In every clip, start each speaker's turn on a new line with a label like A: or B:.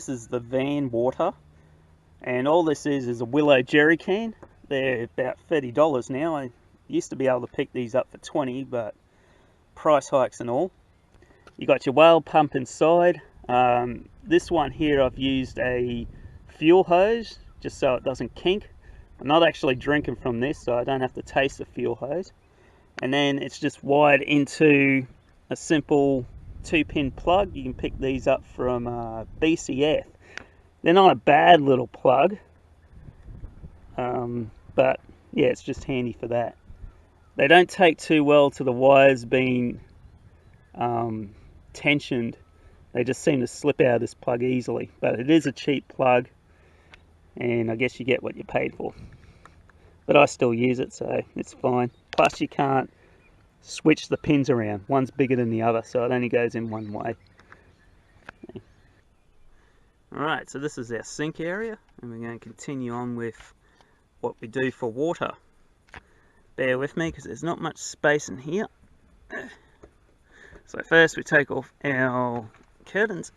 A: this is the van water, and all this is a Willow jerry can. They're about $30 now. I used to be able to pick these up for 20, but price hikes and all. You got your whale pump inside. This one here I've used a fuel hose just so it doesn't kink. I'm not actually drinking from this, so I don't have to taste the fuel hose. And then it's just wired into a simple 2-pin plug. You can pick these up from BCF. They're not a bad little plug, but yeah, it's just handy for that. They don't take too well to the wires being tensioned. They just seem to slip out of this plug easily, but it is a cheap plug, and I guess you get what you paid for. But I still use it, so it's fine. Plus you can't switch the pins around. One's bigger than the other, so it only goes in one way. Alright, so this is our sink area, and we're going to continue on with what we do for water. Bear with me because there's not much space in here. So first we take off our curtains.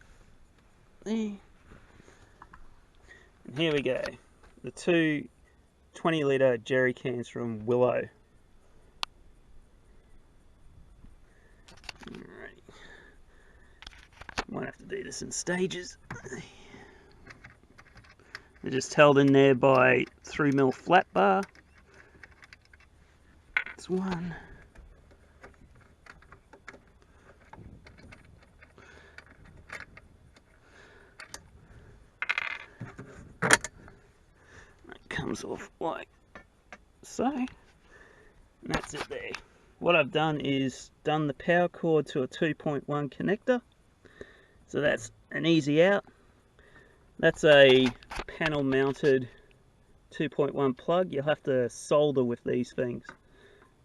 A: And here we go. The two 20-litre jerry cans from Willow. Alright. Might have to do this in stages. They're just held in there by 3mm flat bar. That's one. Comes off like so, and that's it there. What I've done is done the power cord to a 2.1 connector, so that's an easy out. That's a panel mounted 2.1 plug. You'll have to solder with these things,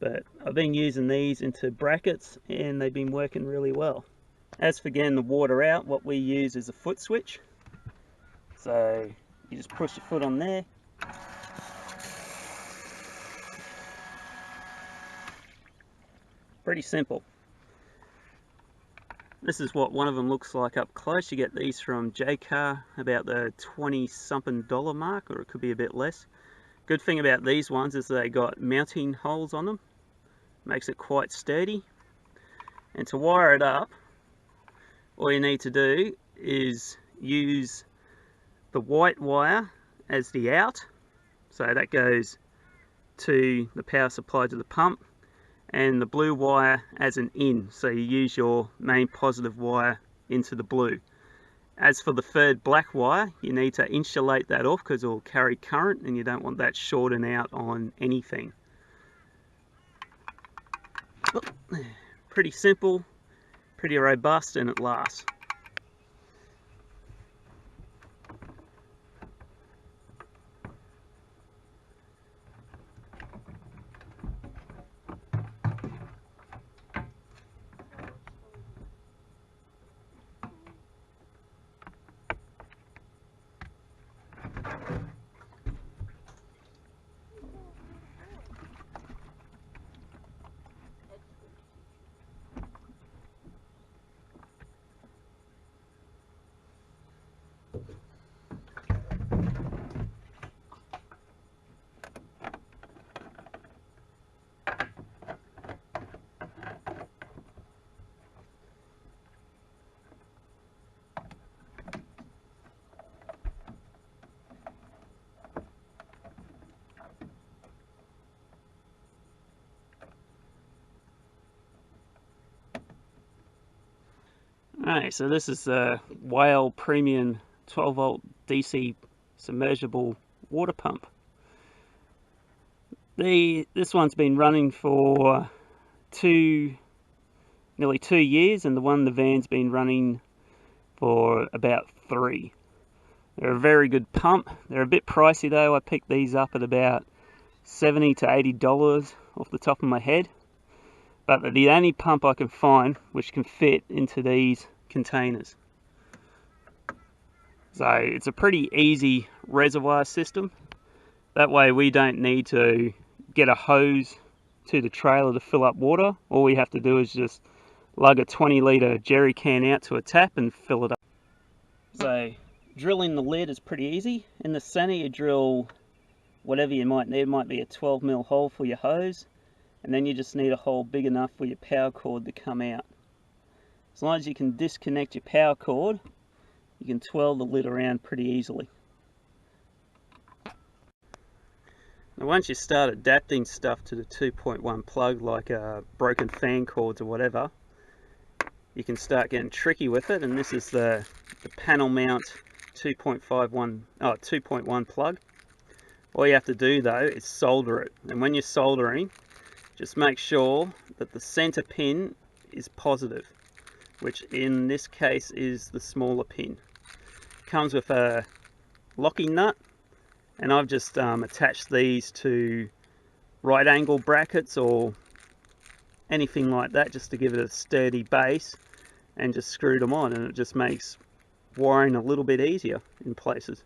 A: but I've been using these into brackets and they've been working really well. As for getting the water out, what we use is a foot switch. So you just push your foot on there. Pretty simple. This is what one of them looks like up close. You get these from Jaycar about the $20-something mark, or it could be a bit less. Good thing about these ones is they got mounting holes on them. Makes it quite sturdy. And to wire it up, all you need to do is use the white wire as the out. So that goes to the power supply to the pump, and the blue wire as an in, so you use your main positive wire into the blue. As for the third black wire, you need to insulate that off because it will carry current and you don't want that shorting out on anything. Pretty simple, pretty robust, and it lasts. Alright, so this is a Whale Premium 12-volt DC submersible water pump. This one's been running for nearly 2 years, and the one in the van's been running for about 3. They're a very good pump. They're a bit pricey though. I picked these up at about $70 to $80 off the top of my head. But they're the only pump I can find which can fit into these containers. So it's a pretty easy reservoir system. That way we don't need to get a hose to the trailer to fill up water. All we have to do is just lug a 20-litre jerry can out to a tap and fill it up. So Drilling the lid is pretty easy. In the center you drill whatever you might need. It might be a 12mm hole for your hose, and then you just need a hole big enough for your power cord to come out. As long as you can disconnect your power cord, you can twirl the lid around pretty easily. Now once you start adapting stuff to the 2.1 plug, like broken fan cords or whatever, you can start getting tricky with it. And this is the panel mount 2.1 plug. All you have to do though is solder it, and when you're soldering, just make sure that the center pin is positive, which in this case is the smaller pin. It comes with a locking nut, and I've just attached these to right angle brackets or anything like that, just to give it a sturdy base, and just screwed them on, and it just makes wiring a little bit easier in places.